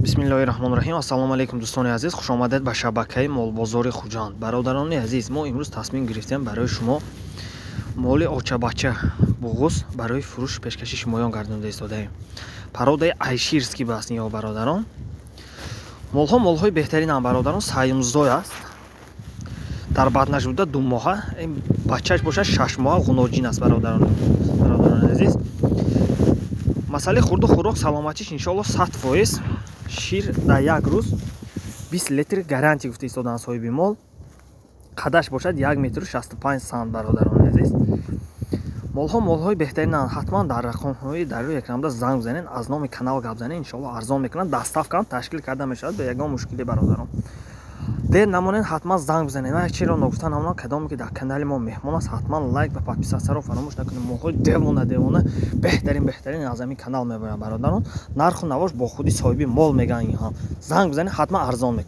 Бисмиллаҳирраҳмонирраҳим. Ассалому алайкум дӯстони азиз, хушомадед ба шабакаи молбозори Хуҷанд. Бародарони азиз, мо имрӯз тасмим гирифтем барои шумо моли очабача буғус барои фурӯш пешкаши шумоён гардонида истодаем. Пародаи айширский ба асни ё бародарон. Молҳои беҳтаринам бародарон, саюмзой аст. Дар батнашбуда 2 моҳа, бачааш бошад 6 моҳа ғуноҷин аст бародарони азиз. Масъалаи хурду хӯрок саломатиш иншоаллоҳ 100%. Шир дар як рӯз 20 литр гарантия гуфта истодаанд соҳиби мол. Қадаш бошад 1 метр 65 сант бародарони азиз. молҳои беҳтаринанд. Ҳатман дар рақамҳои дар рӯи экран занг бизанед, аз номи канал гап занед, иншоаллоҳ арзон мекунанд. Доставкам ташкил карда мешавад бе ягон мушкиле бародарон. Дер намонед, ҳатман занг бизанед. Ман як чизро ногуфта намонам, кадоме ки дар канали мо меҳмон аст, ҳатман лайк ва подписатсияро фаромӯш накунед. Молҳои девона беҳтарин аз ҳамин канал мебарам бародарон. Нарху навош бо худи соҳиби мол мегӯянд. Занг бизанед, ҳатман арзон мекунад.